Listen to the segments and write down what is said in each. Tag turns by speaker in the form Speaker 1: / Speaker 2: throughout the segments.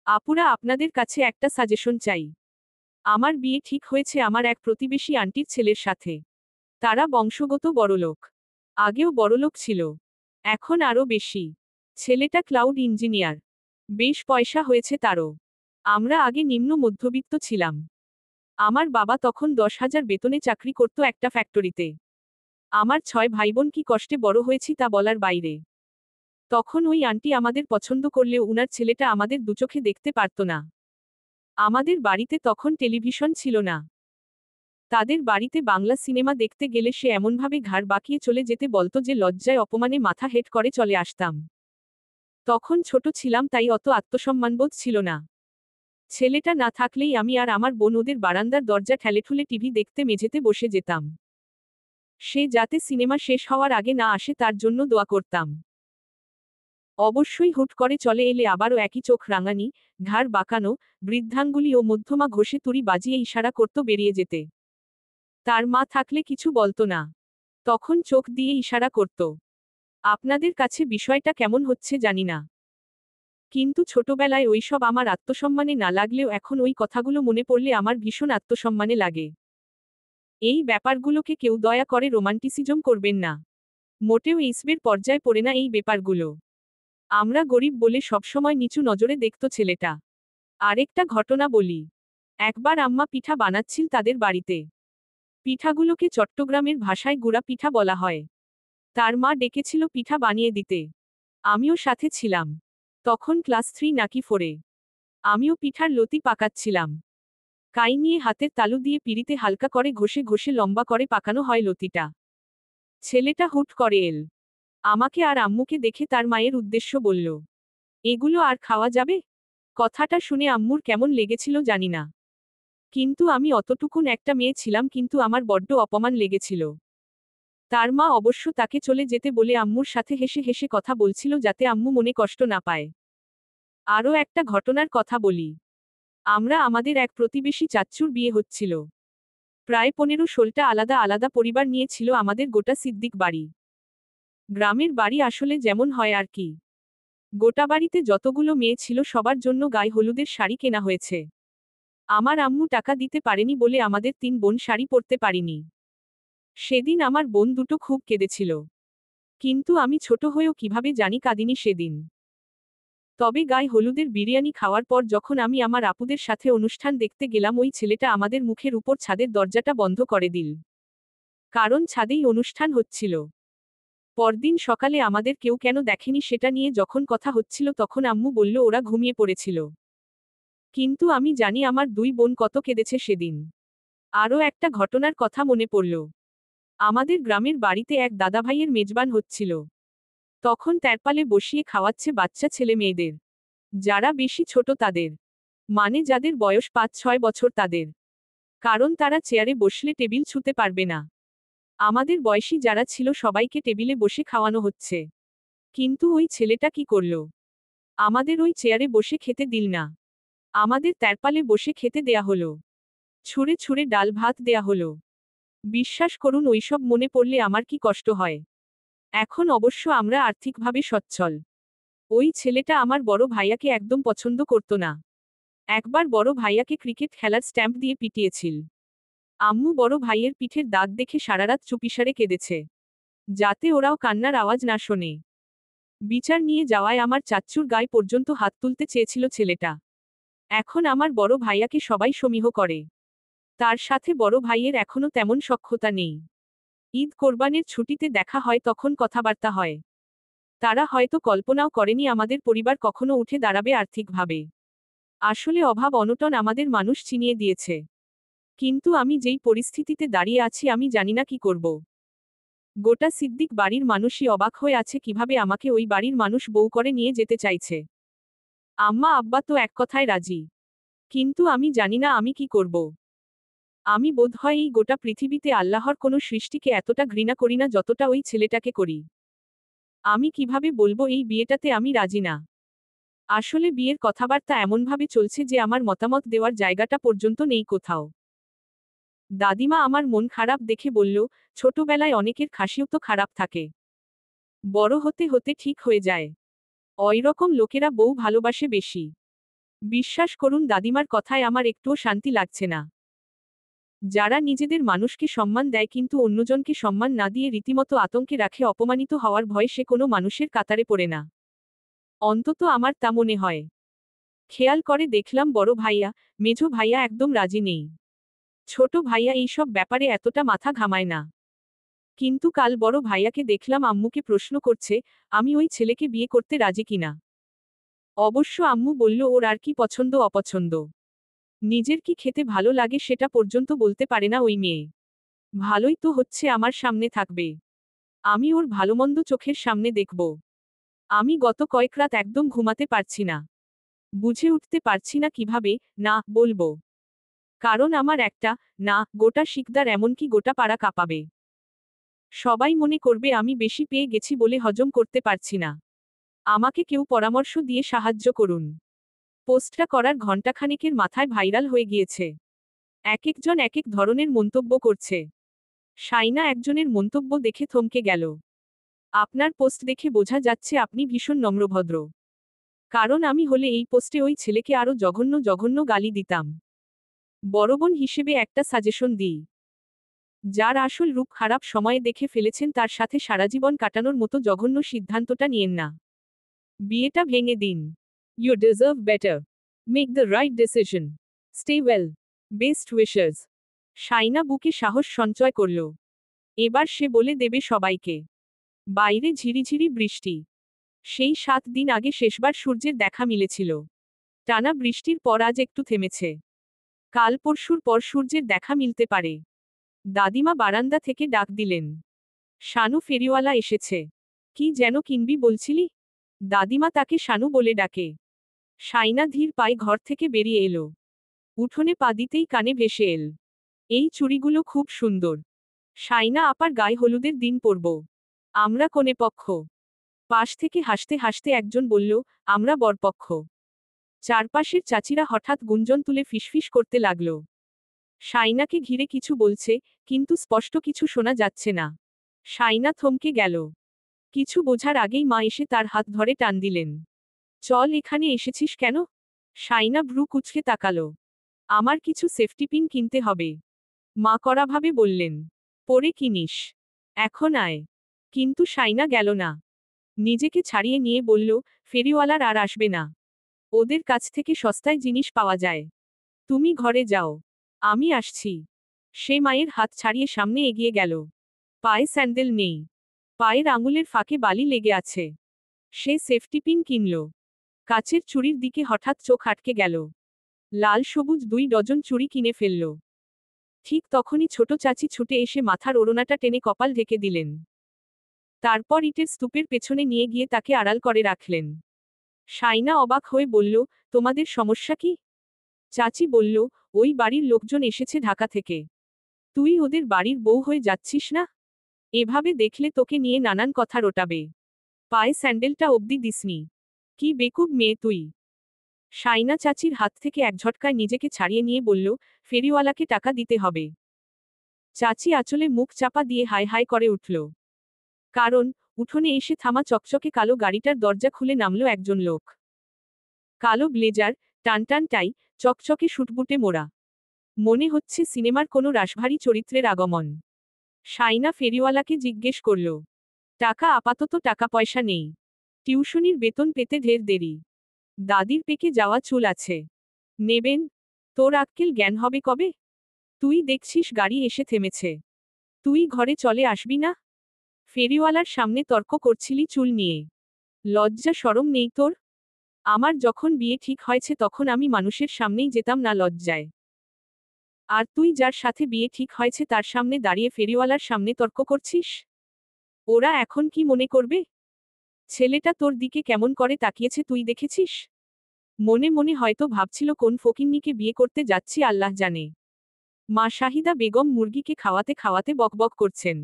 Speaker 1: আপুরা, আপনাদের কাছে একটা সাজেশন চাই। আমার বিয়ে ঠিক হয়েছে আমার এক প্রতিবেশী আন্টির ছেলের সাথে। তারা বংশগত বড়লোক। আগেও বড়লোক ছিল। এখন আরও বেশি। ছেলেটা ক্লাউড ইঞ্জিনিয়ার। বেশ পয়সা হয়েছে তারও। আমরা আগে নিম্ন মধ্যবিত্ত ছিলাম। আমার বাবা তখন 10,000 বেতনে চাকরি করত একটা ফ্যাক্টরিতে। আমার 6 ভাইবোন কি কষ্টে বড় হয়েছি তা বলার বাইরে। তখন ওই আন্টি আমাদের পছন্দ করলেও উনার ছেলেটা আমাদের দুচোখে দেখতে পারত না। আমাদের বাড়িতে তখন টেলিভিশন ছিল না। তাদের বাড়িতে বাংলা সিনেমা দেখতে গেলে সে এমনভাবে ঘাড় বাঁকিয়ে চলে যেতে বলতো যে লজ্জায় অপমানে মাথা হেট করে চলে আসতাম। তখন ছোট ছিলাম তাই অত আত্মসম্মানবোধ ছিল না। ছেলেটা না থাকলেই আমি আর আমার বোন ওদের বারান্দার দরজা ঠেলেঠুলে টিভি দেখতে মেঝেতে বসে যেতাম। সে যাতে সিনেমা শেষ হওয়ার আগে না আসে তার জন্য দোয়া করতাম। অবশ্যই হুট করে চলে এলে আবারও একই চোখ রাঙানি, ঘাড় বাঁকানো, বৃদ্ধাঙ্গুলি ও মধ্যমা ঘষে তুড়ি বাজিয়ে ইশারা করত বেরিয়ে যেতে। তার মা থাকলে কিছু বলতো না। তখন চোখ দিয়ে ইশারা করত। আপনাদের কাছে বিষয়টা কেমন হচ্ছে জানি না। কিন্তু ছোটবেলায় ওইসব আমার আত্মসম্মানে না লাগলেও এখন ওই কথাগুলো মনে পড়লে আমার ভীষণ আত্মসম্মানে লাগে। এই ব্যাপারগুলোকে কেউ দয়া করে রোমান্টিসিজম করবেন না। মোটেও ইসবের পর্যায়ে পড়ে না এই ব্যাপারগুলো। আমরা গরিব বলে সবসময় নিচু নজরে দেখত ছেলেটা। আরেকটা ঘটনা বলি। একবার আম্মা পিঠা বানাচ্ছিল তাদের বাড়িতে। পিঠাগুলোকে চট্টগ্রামের ভাষায় গুড়া পিঠা বলা হয়। তার মা ডেকেছিল পিঠা বানিয়ে দিতে। আমিও সাথে ছিলাম। তখন ক্লাস 3 নাকি 4-এ। আমিও পিঠার লতি পাকাচ্ছিলাম। কাই নিয়ে হাতের তালু দিয়ে পিড়িতে হালকা করে ঘষে ঘষে লম্বা করে পাকানো হয় লতিটা। ছেলেটা হুট করে এল। আমাকে আর আম্মুকে দেখে তার মায়ের উদ্দেশ্য বলল, এগুলো আর খাওয়া যাবে? কথাটা শুনে আম্মুর কেমন লেগেছিল জানি না। কিন্তু আমি অতটুকুন একটা মেয়ে ছিলাম কিন্তু আমার বড্ড অপমান লেগেছিল। তার মা অবশ্য তাকে চলে যেতে বলে আম্মুর সাথে হেসে হেসে কথা বলছিল যাতে আম্মু মনে কষ্ট না পায়। আরও একটা ঘটনার কথা বলি। আমরা আমাদের এক প্রতিবেশী চাচ্চুর বিয়ে হচ্ছিল। প্রায় 15-16টা আলাদা আলাদা পরিবার নিয়ে ছিল আমাদের গোটা সিদ্দিক বাড়ি। গ্রামের বাড়ি আসলে যেমন হয় আর কি। গোটা বাড়িতে যতগুলো মেয়ে ছিল সবার জন্য গায়ে হলুদের শাড়ি কেনা হয়েছে। আমার আম্মু টাকা দিতে পারেনি বলে আমাদের 3 বোন শাড়ি পরতে পারিনি। সেদিন আমার বোন দুটো খুব কেঁদেছিল। কিন্তু আমি ছোট হয়েও কিভাবে জানি কাঁদিনি সেদিন। তবে গায়ে হলুদের বিরিয়ানি খাওয়ার পর যখন আমি আমার আপুদের সাথে অনুষ্ঠান দেখতে গেলাম ওই ছেলেটা আমাদের মুখের উপর ছাদের দরজাটা বন্ধ করে দিল। কারণ ছাদেই অনুষ্ঠান হচ্ছিল। পরদিন সকালে আমাদের কেউ কেন দেখেনি সেটা নিয়ে যখন কথা হচ্ছিল তখন আম্মু বলল ওরা ঘুমিয়ে পড়েছিল। কিন্তু আমি জানি আমার 2 বোন কত কেঁদেছে সেদিন। আরও একটা ঘটনার কথা মনে পড়ল। আমাদের গ্রামের বাড়িতে এক দাদাভাইয়ের মেজবান হচ্ছিল। তখন তেরপালে বসিয়ে খাওয়াচ্ছে বাচ্চা ছেলে মেয়েদের। যারা বেশি ছোট তাদের। মানে যাদের বয়স 5-6 বছর তাদের। কারণ তারা চেয়ারে বসলে টেবিল ছুঁতে পারবে না। আমাদের বয়সী যারা ছিল সবাইকে টেবিলে বসে খাওয়ানো হচ্ছে। কিন্তু ওই ছেলেটা কি করল? আমাদের ওই চেয়ারে বসে খেতে দিল না। আমাদের তেরপালে বসে খেতে দেয়া হলো। ছুঁড়ে ছুঁড়ে ডাল ভাত দেয়া হলো। বিশ্বাস করুন ওইসব মনে পড়লে আমার কি কষ্ট হয়। এখন অবশ্য আমরা আর্থিকভাবে সচ্ছল। ওই ছেলেটা আমার বড় ভাইয়াকে একদম পছন্দ করত না। একবার বড় ভাইয়াকে ক্রিকেট খেলার স্ট্যাম্প দিয়ে পিটিয়েছিল। আম্মু বড় ভাইয়ের পিঠের দাগ দেখে সারারাত চুপিসারে কেঁদেছে। যাতে ওরাও কান্নার আওয়াজ না শোনে। বিচার নিয়ে যাওয়ায় আমার চাচ্চুর গায়ে পর্যন্ত হাত তুলতে চেয়েছিল ছেলেটা। এখন আমার বড় ভাইয়াকে সবাই সমীহ করে। তার সাথে বড় ভাইয়ের এখনো তেমন সখ্যতা নেই। ঈদ কোরবানের ছুটিতে দেখা হয় তখন কথাবার্তা হয়। তারা হয়তো কল্পনাও করেনি আমাদের পরিবার কখনো উঠে দাঁড়াবে আর্থিকভাবে। আসলে অভাব অনটন আমাদের মানুষ চিনিয়ে দিয়েছে। কিন্তু আমি যেই পরিস্থিতিতে দাঁড়িয়ে আছি আমি জানি না কি করব। গোটা সিদ্দিক বাড়ির মানুষই অবাক হয়ে আছে কিভাবে আমাকে ওই বাড়ির মানুষ বউ করে নিয়ে যেতে চাইছে। আম্মা আব্বা তো এক কথায় রাজি। কিন্তু আমি জানি না আমি কি করব। আমি বোধহয় এই গোটা পৃথিবীতে আল্লাহর কোনো সৃষ্টিকে এতটা ঘৃণা করি না যতটা ওই ছেলেটাকে করি। আমি কিভাবে বলবো এই বিয়েটাতে আমি রাজি না। আসলে বিয়ের কথাবার্তা এমনভাবে চলছে যে আমার মতামত দেওয়ার জায়গাটা পর্যন্ত নেই কোথাও। দাদিমা আমার মন খারাপ দেখে বলল, ছোটবেলায় অনেকের খাসিও তো খারাপ থাকে। বড় হতে হতে ঠিক হয়ে যায়। ওইরকম লোকেরা বউ ভালোবাসে বেশি। বিশ্বাস করুন দাদিমার কথায় আমার একটুও শান্তি লাগছে না। যারা নিজেদের মানুষকে সম্মান দেয় কিন্তু অন্যজনকে সম্মান না দিয়ে রীতিমতো আতঙ্কে রাখে, অপমানিত হওয়ার ভয়ে সে কোনো মানুষের কাতারে পড়ে না। অন্তত আমার তা মনে হয়। খেয়াল করে দেখলাম বড় ভাইয়া, মেঝো ভাইয়া একদম রাজি নেই। ছোট ভাইয়া এইসব ব্যাপারে এতটা মাথা ঘামায় না। কিন্তু কাল বড় ভাইয়াকে দেখলাম আম্মুকে প্রশ্ন করছে, আমি ওই ছেলেকে বিয়ে করতে রাজি কিনা। অবশ্য আম্মু বলল ওর আর কি পছন্দ অপছন্দ। নিজের কি খেতে ভালো লাগে সেটা পর্যন্ত বলতে পারে না ওই মেয়ে। ভালোই তো হচ্ছে আমার সামনে থাকবে। আমি ওর ভালোমন্দ চোখের সামনে দেখব। আমি গত কয়েক রাত একদম ঘুমাতে পারছি না। বুঝে উঠতে পারছি না কিভাবে না বলবো। কারণ আমার একটা না গোটা শিকদার, এমনকি গোটা পাড়া কাঁপাবে। সবাই মনে করবে আমি বেশি পেয়ে গেছি বলে হজম করতে পারছি না। আমাকে কেউ পরামর্শ দিয়ে সাহায্য করুন। পোস্টটা করার ঘণ্টাখানেকের মাথায় ভাইরাল হয়ে গিয়েছে। এক একজন এক এক ধরনের মন্তব্য করছে। শাইনা একজনের মন্তব্য দেখে থমকে গেল। আপনার পোস্ট দেখে বোঝা যাচ্ছে আপনি ভীষণ নম্রভদ্র। কারণ আমি হলে এই পোস্টে ওই ছেলেকে আরো জঘন্য জঘন্য গালি দিতাম। বড় বোন হিসেবে একটা সাজেশন দিই। যার আসল রূপ খারাপ সময়ে দেখে ফেলেছেন তার সাথে সারাজীবন কাটানোর মতো জঘন্য সিদ্ধান্তটা নিয়েন না। বিয়েটা ভেঙে দিন। You deserve better. Make the right decision. Stay well. Best wishers. শাইনা বুকে সাহস সঞ্চয় করল। এবার সে বলে দেবে সবাইকে। বাইরে ঝিরিঝিরি বৃষ্টি। সেই 7 দিন আগে শেষবার সূর্যের দেখা মিলেছিল। টানা বৃষ্টির পর আজ একটু থেমেছে। কাল পরশুর পর সূর্যের দেখা মিলতে পারে। দাদিমা বারান্দা থেকে ডাক দিলেন, শানু ফেরিওয়ালা এসেছে। কি যেন কিনবি বলছিলি? দাদিমা তাকে শানু বলে ডাকে। শাইনা ধীর পায়ে ঘর থেকে বেরিয়ে এলো। উঠোনে পা দিতেই কানে ভেসে এল, এই চুড়িগুলো খুব সুন্দর। শাইনা আপার গায়ে হলুদের দিন পরব। আমরা কনেপক্ষ। পাশ থেকে হাসতে হাসতে একজন বলল, আমরা বরপক্ষ। চারপাশের চাচিরা হঠাৎ গুঞ্জন তুলে ফিসফিস করতে লাগল। শাইনাকে ঘিরে কিছু বলছে, কিন্তু স্পষ্ট কিছু শোনা যাচ্ছে না। শাইনা থমকে গেল। কিছু বোঝার আগেই মা এসে তার হাত ধরে টান দিলেন। চল, এখানে এসেছিস কেন? শাইনা ভ্রু কুঁচকে তাকালো। আমার কিছু সেফটি পিন কিনতে হবে। মা কড়াভাবে বললেন, পরে কিনিস। এখন আয়। কিন্তু শাইনা গেল না। নিজেকে ছাড়িয়ে নিয়ে বলল, ফেরিওয়ালার আর আসবে না। ওদের কাছ থেকে সস্তায় জিনিস পাওয়া যায়। তুমি ঘরে যাও, আমি আসছি। সে মায়ের হাত ছাড়িয়ে সামনে এগিয়ে গেল। পায়ে স্যান্ডেল নেই। পায়ের আঙুলের ফাঁকে বালি লেগে আছে। সে সেফটি পিন কিনল। কাচের চুড়ির দিকে হঠাৎ চোখ আটকে গেল। লাল সবুজ 2 ডজন চুড়ি কিনে ফেলল। ঠিক তখনই ছোট চাচি ছুটে এসে মাথার ওড়নাটা টেনে কপাল ঢেকে দিলেন। তারপর ইটের স্তূপের পেছনে নিয়ে গিয়ে তাকে আড়াল করে রাখলেন। শাইনা অবাক হয়ে বলল, তোমাদের সমস্যা কি? চাচি বলল, ওই বাড়ির লোকজন এসেছে ঢাকা থেকে। তুই ওদের বাড়ির বউ হয়ে যাচ্ছিস না? এভাবে দেখলে তোকে নিয়ে নানান কথা রটাবে। পায়ে স্যান্ডেলটা অবধি দিসনি। কি বেকুব মেয়ে তুই! শাইনা চাচির হাত থেকে এক ঝটকায় নিজেকে ছাড়িয়ে নিয়ে বলল, ফেরিওয়ালাকে টাকা দিতে হবে। চাচি আঁচলে মুখ চাপা দিয়ে হায় হায় করে উঠল। কারণ উঠোনে এসে থামা চকচকে কালো গাড়িটার দরজা খুলে নামল একজন লোক। কালো ব্লেজার, টানটান টাই, চকচকে শুটবুটে মোড়া। মনে হচ্ছে সিনেমার কোনো রাশভারী চরিত্রের আগমন। শাইনা ফেরিওয়ালাকে জিজ্ঞেস করল, টাকা? আপাতত টাকা পয়সা নেই। টিউশনির বেতন পেতে ঢের দেরি। দাদির পেকে যাওয়া চুল আছে। নেবেন? তোর আক্কেল জ্ঞান হবে কবে? তুই দেখছিস গাড়ি এসে থেমেছে। তুই ঘরে চলে আসবি না? ফেরিওয়ালার সামনে তর্ক করছিলি চুল নিয়ে। লজ্জা শরম নেই তোর? আমার যখন বিয়ে ঠিক হয়েছে তখন আমি মানুষের সামনেই যেতাম না লজ্জায়। আর তুই যার সাথে বিয়ে ঠিক হয়েছে তার সামনে দাঁড়িয়ে ফেরিওয়ালার সামনে তর্ক করছিস? ওরা এখন কি মনে করবে? ছেলেটা তোর দিকে কেমন করে তাকিয়েছে তুই দেখেছিস? মনে মনে হয়তো ভাবছিল কোন ফকিন্নিকে বিয়ে করতে যাচ্ছি আল্লাহ জানে। মা শাহিদা বেগম মুরগিকে খাওয়াতে খাওয়াতে বকবক করছেন।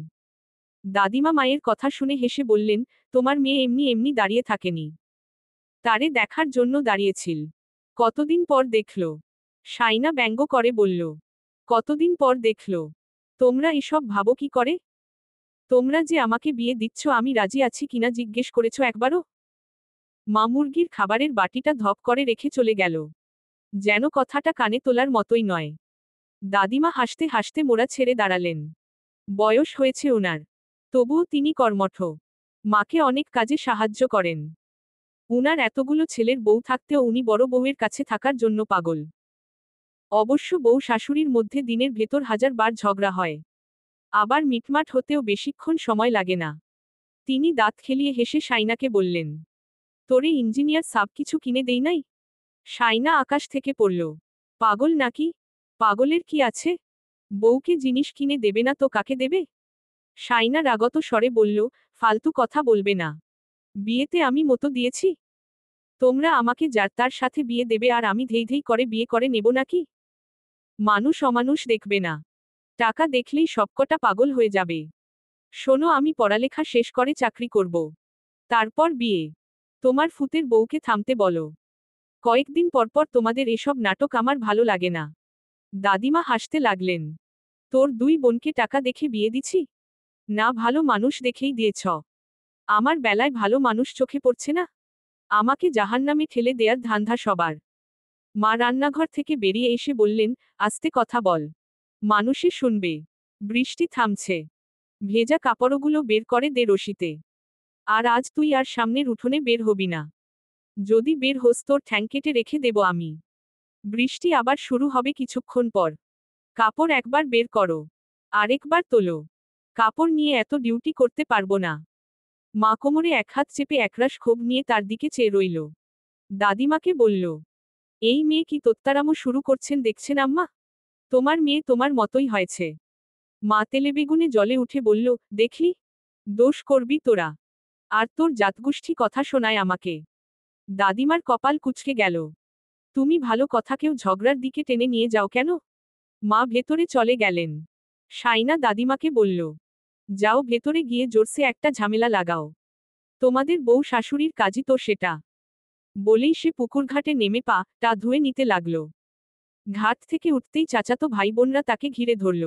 Speaker 1: দাদিমা মায়ের কথা শুনে হেসে বললেন, তোমার মেয়ে এমনি এমনি দাঁড়িয়ে থাকেনি। তারে দেখার জন্য দাঁড়িয়েছিল। কতদিন পর দেখল। শাইনা ব্যঙ্গ করে বলল, কতদিন পর দেখল? তোমরা এসব ভাবো কি করে? তোমরা যে আমাকে বিয়ে দিচ্ছ আমি রাজি আছি কিনা জিজ্ঞেস করেছ একবারও? মা মুরগির খাবারের বাটিটা ধপ করে রেখে চলে গেল। যেন কথাটা কানে তোলার মতোই নয়। দাদিমা হাসতে হাসতে মোড়া ছেড়ে দাঁড়ালেন। বয়স হয়েছে ওনার, তবুও তিনি কর্মঠ। মাকে অনেক কাজে সাহায্য করেন। উনার এতগুলো ছেলের বউ থাকতেও উনি বড় বউয়ের কাছে থাকার জন্য পাগল। অবশ্য বউ শাশুড়ির মধ্যে দিনের ভেতর 1000 বার ঝগড়া হয়। আবার মিটমাট হতেও বেশিক্ষণ সময় লাগে না। তিনি দাঁত খেলিয়ে হেসে শাইনাকে বললেন, তোরে ইঞ্জিনিয়ার সাব কিছু কিনে দেই নাই? শাইনা আকাশ থেকে পড়ল। পাগল নাকি? পাগলের কি আছে? বউকে জিনিস কিনে দেবে না তো কাকে দেবে? শাইনা রাগত স্বরে বলল, ফালতু কথা বলবে না। বিয়েতে আমি মতো দিয়েছি? তোমরা আমাকে যার তার সাথে বিয়ে দেবে আর আমি ধেই ধেই করে বিয়ে করে নেব নাকি? মানুষ অমানুষ দেখবে না। টাকা দেখলেই সবকটা পাগল হয়ে যাবে। শোনো, আমি পড়ালেখা শেষ করে চাকরি করব। তারপর বিয়ে। তোমার ফুতের বউকে থামতে বলো। কয়েকদিন পরপর তোমাদের এসব নাটক আমার ভালো লাগে না। দাদিমা হাসতে লাগলেন। তোর দুই বোনকে টাকা দেখে বিয়ে দিছি? না, ভালো মানুষ দেখেই দিয়েছ। আমার বেলায় ভালো মানুষ চোখে পড়ছে না? আমাকে জাহান্নামে ঠেলে দেয়ার ধান্ধা সবার। মা রান্নাঘর থেকে বেরিয়ে এসে বললেন, আস্তে কথা বল, মানুষে শুনবে। বৃষ্টি থামছে। ভেজা কাপড়গুলো বের করে দে রশিতে। আর আজ তুই আর সামনের উঠোনে বের হবি না। যদি বের হোস তোর ঠ্যাং কেটে রেখে দেব আমি। বৃষ্টি আবার শুরু হবে কিছুক্ষণ পর। কাপড় একবার বের করো, আরেকবার তোলো। কাপড় নিয়ে এত ডিউটি করতে পারবো না। মা কোমরে এক হাত চেপে একরাশ ক্ষোভ নিয়ে তার দিকে চেয়ে রইল। দাদিমাকে বলল, এই মেয়ে কি তোত্তারামো শুরু করছেন দেখছেন আম্মা? তোমার মেয়ে তোমার মতোই হয়েছে। মা তেলেবেগুনে জলে উঠে বলল, দেখলি, দোষ করবি তোরা। আর তোর জাতগোষ্ঠী কথা শোনায় আমাকে। দাদিমার কপাল কুঁচকে গেল। তুমি ভালো কথাকেও ঝগড়ার দিকে টেনে নিয়ে যাও কেন? মা ভেতরে চলে গেলেন। শাইনা দাদিমাকে বলল, যাও ভেতরে গিয়ে জোরসে একটা ঝামেলা লাগাও। তোমাদের বউ শাশুড়ির কাজই তো সেটা। বলেই সে পুকুরঘাটে নেমে পা ধুয়ে নিতে লাগল। ঘাট থেকে উঠতেই চাচাতো ভাই বোনরা তাকে ঘিরে ধরল।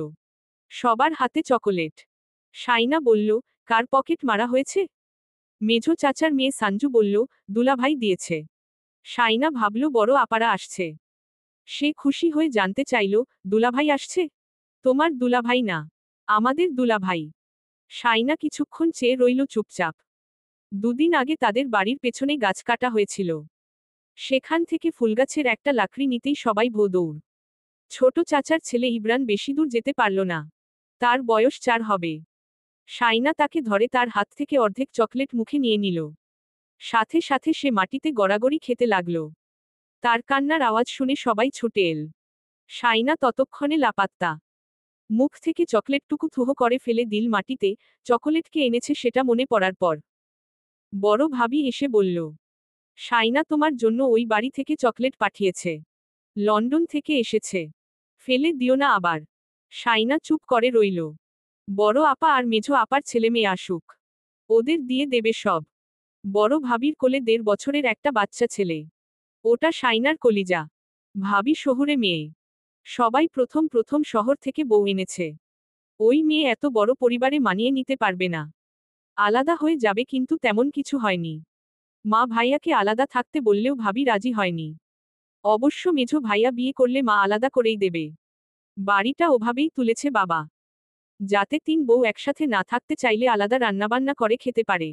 Speaker 1: সবার হাতে চকোলেট। শাইনা বলল, কার পকেট মারা হয়েছে? মেঝো চাচার মেয়ে সাঞ্জু বলল, দুলাভাই দিয়েছে। শাইনা ভাবল বড় আপারা আসছে। সে খুশি হয়ে জানতে চাইল, দুলাভাই আসছে? তোমার দুলাভাই না, আমাদের দুলাভাই। শাইনা কিছুক্ষণ চেয়ে রইল চুপচাপ। দুদিন আগে তাদের বাড়ির পেছনে গাছ কাটা হয়েছিল। সেখান থেকে ফুলগাছের একটা লাকড়ি নিতেই সবাই ভোদৌড়। ছোট চাচার ছেলে ইব্রান বেশি দূর যেতে পারল না। তার বয়স 4 হবে। শাইনা তাকে ধরে তার হাত থেকে অর্ধেক চকলেট মুখে নিয়ে নিল। সাথে সাথে সে মাটিতে গড়াগড়ি খেতে লাগল। তার কান্নার আওয়াজ শুনে সবাই ছুটে এল। শাইনা ততক্ষণে লাপাত্তা। মুখ থেকে চকলেটটুকু থুহো করে ফেলে দিল মাটিতে। চকোলেটকে এনেছে সেটা মনে পড়ার পর। বড় ভাবি এসে বলল, শাইনা তোমার জন্য ওই বাড়ি থেকে চকলেট পাঠিয়েছে। লন্ডন থেকে এসেছে। ফেলে দিও না আবার। শাইনা চুপ করে রইল। বড় আপা আর মেঝো আপার ছেলেমেয়ে আসুক, ওদের দিয়ে দেবে সব। বড় ভাবির কোলে 1.5 বছরের একটা বাচ্চা ছেলে। ওটা শাইনার কলিজা। ভাবি শহুরে মেয়ে। সবাই প্রথম প্রথম শহর থেকে বউ এনেছে। ওই মেয়ে এত বড় পরিবারে মানিয়ে নিতে পারবে না। আলাদা হয়ে যাবে, কিন্তু তেমন কিছু হয়নি। মা ভাইয়াকে আলাদা থাকতে বললেও ভাবি রাজি হয়নি। অবশ্য মেঝো ভাইয়া বিয়ে করলে মা আলাদা করেই দেবে। বাড়িটা ওভাবেই তুলেছে বাবা, যাতে 3 বউ একসাথে না থাকতে চাইলে আলাদা রান্নাবান্না করে খেতে পারে।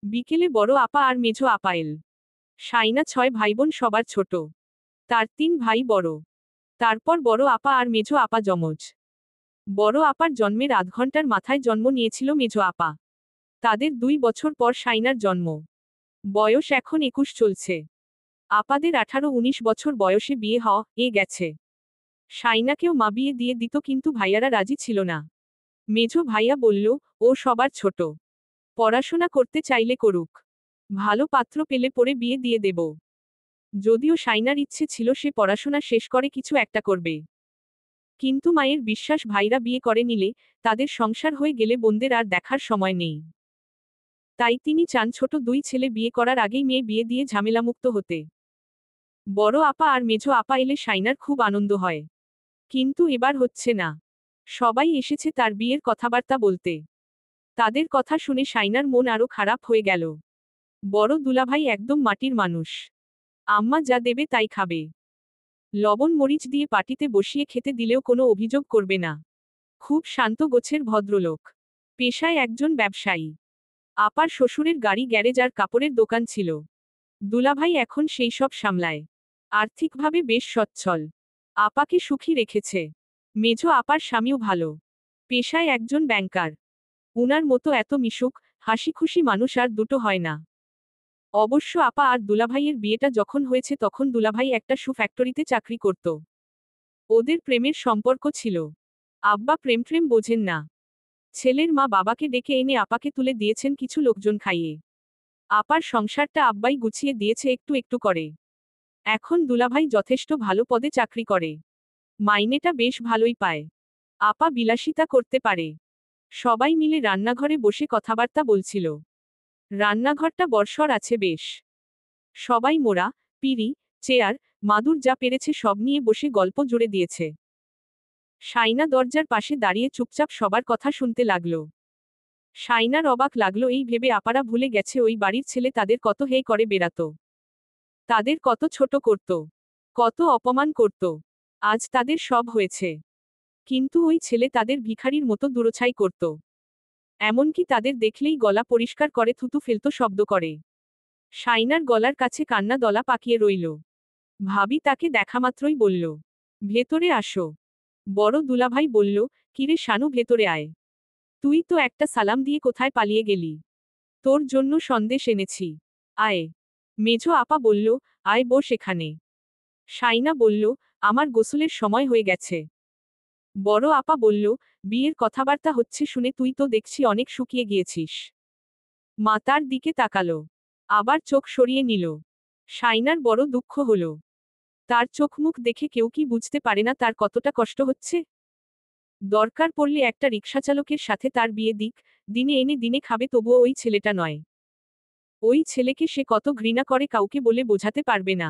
Speaker 1: বিকেলে বড় আপা আর মেঝো আপা এল। শাইনা 6 ভাইবোন, সবার ছোট। তার 3 ভাই বড়। তারপর বড় আপা আর মেঝো আপা যমজ। বড় আপার জন্মের আধ ঘন্টার মাথায় জন্ম নিয়েছিল মেঝো আপা। তাদের 2 বছর পর শাইনার জন্ম। বয়স এখন 21 চলছে। আপাদের 18-19 বছর বয়সে বিয়ে হয়ে গেছে। শাইনাকেও মা বিয়ে দিয়ে দিত, কিন্তু ভাইয়ারা রাজি ছিল না। মেঝো ভাইয়া বলল, ও সবার ছোট, পড়াশোনা করতে চাইলে করুক, ভালো পাত্র পেলে পরে বিয়ে দিয়ে দেব। যদিও শাইনার ইচ্ছে ছিল সে পড়াশোনা শেষ করে কিছু একটা করবে। কিন্তু মায়ের বিশ্বাস, ভাইরা বিয়ে করে নিলে তাদের সংসার হয়ে গেলে বোনদের আর দেখার সময় নেই। তাই তিনি চান ছোট 2 ছেলে বিয়ে করার আগেই মেয়ে বিয়ে দিয়ে ঝামেলামুক্ত হতে। বড় আপা আর মেঝো আপা এলে শাইনার খুব আনন্দ হয়। কিন্তু এবার হচ্ছে না। সবাই এসেছে তার বিয়ের কথাবার্তা বলতে। তাদের কথা শুনে শাইনার মন আরো খারাপ হয়ে গেল। বড় দুলাভাই একদম মাটির মানুষ। আম্মা যা দেবে তাই খাবে। লবণ মরিচ দিয়ে পাটিতে বসিয়ে খেতে দিলেও কোনো অভিযোগ করবে না। খুব শান্ত গোছের ভদ্রলোক। পেশায় একজন ব্যবসায়ী। আপার শ্বশুরের গাড়ি গ্যারেজ আর কাপড়ের দোকান ছিল। দুলাভাই এখন সেই সব সামলায়। আর্থিকভাবে বেশ সচ্ছল। আপাকে সুখী রেখেছে। মেজো আপার স্বামীও ভালো। পেশায় একজন ব্যাংকার। উনার মতো এত মিশুক, হাসিখুশি মানুষ আর দুটো হয় না। অবশ্য আপা আর দুলাভাইয়ের বিয়েটা যখন হয়েছে তখন দুলাভাই একটা শু ফ্যাক্টরিতে চাকরি করত। ওদের প্রেমের সম্পর্ক ছিল। আব্বা প্রেম বোঝেন না। ছেলের মা বাবাকে ডেকে এনে আপাকে তুলে দিয়েছেন কিছু লোকজন খাইয়ে। আপার সংসারটা আব্বাই গুছিয়ে দিয়েছে একটু একটু করে। এখন দুলাভাই যথেষ্ট ভালো পদে চাকরি করে। মাইনেটা বেশ ভালোই পায়। আপা বিলাসিতা করতে পারে। সবাই মিলে রান্নাঘরে বসে কথাবার্তা বলছিল। রান্নাঘরটা বর্ষর আছে বেশ। সবাই মোড়া, পিঁড়ি, চেয়ার, মাদুর যা পেরেছে সব নিয়ে বসে গল্প জুড়ে দিয়েছে। শাইনা দরজার পাশে দাঁড়িয়ে চুপচাপ সবার কথা শুনতে লাগলো। শাইনার অবাক লাগলো এই ভেবে আপারা ভুলে গেছে ওই বাড়ির ছেলে তাদের কত হেয় করে বেড়াতো। তাদের কত ছোট করত। কত অপমান করত। আজ তাদের সব হয়েছে। কিন্তু ওই ছেলে তাদের ভিখারির মতো দূরছাই করত। এমনকি তাদের দেখলেই গলা পরিষ্কার করে থুতু ফেলতো শব্দ করে। শাইনার গলার কাছে কান্না দলা পাকিয়ে রইল। ভাবি তাকে দেখামাত্রই বলল, ভেতরে আসো। বড় দুলাভাই বলল, কিরে শানু ভেতরে আয়। তুই তো একটা সালাম দিয়ে কোথায় পালিয়ে গেলি। তোর জন্য সন্দেশ এনেছি। আয়। মেঝো আপা বলল, আয় বস এখানে। শাইনা বলল, আমার গোসলের সময় হয়ে গেছে। বড় আপা বলল, বিয়ের কথাবার্তা হচ্ছে শুনে তুই তো দেখছি অনেক শুকিয়ে গিয়েছিস। মা তার দিকে তাকালো। আবার চোখ সরিয়ে নিল। শাইনার বড় দুঃখ হল। তার চোখ মুখ দেখে কেউ কি বুঝতে পারে না তার কতটা কষ্ট হচ্ছে। দরকার পড়লে একটা রিকশাচালকের সাথে তার বিয়ে দিক, দিনে এনে দিনে খাবে তবুও ওই ছেলেটা নয়। ওই ছেলেকে সে কত ঘৃণা করে কাউকে বলে বোঝাতে পারবে না।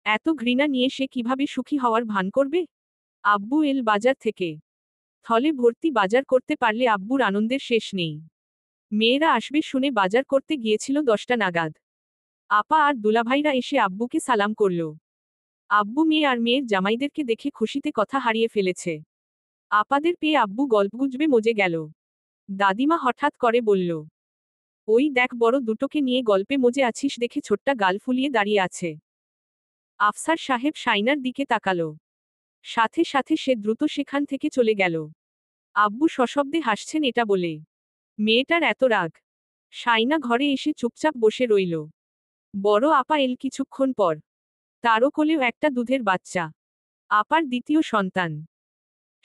Speaker 1: এত ঘৃণা নিয়ে সে কিভাবে সুখী হওয়ার ভান করবে। আব্বু এল বাজার থেকে। থলে ভর্তি বাজার করতে পারলে আব্বুর আনন্দের শেষ নেই। মেয়েরা আসবে শুনে বাজার করতে গিয়েছিল 10টা নাগাদ। আপা আর দুলাভাইরা এসে আব্বুকে সালাম করল। আব্বু মেয়ে আর মেয়ের জামাইদেরকে দেখে খুশিতে কথা হারিয়ে ফেলেছে। আপাদের পেয়ে আব্বু গল্পগুজবে মজে গেল। দাদিমা হঠাৎ করে বলল, ওই দেখ বড় দুটোকে নিয়ে গল্পে মজে আছিস দেখে ছোট্টা গাল ফুলিয়ে দাঁড়িয়ে আছে। আফসার সাহেব শাইনার দিকে তাকালো। সাথে সাথে সে দ্রুত সেখান থেকে চলে গেল। আব্বু সশব্দে হাসছেন এটা বলে। মেয়েটার এত রাগ। শাইনা ঘরে এসে চুপচাপ বসে রইল। বড় আপা এল কিছুক্ষণ পর। তারও কোলেও একটা দুধের বাচ্চা। আপার দ্বিতীয় সন্তান।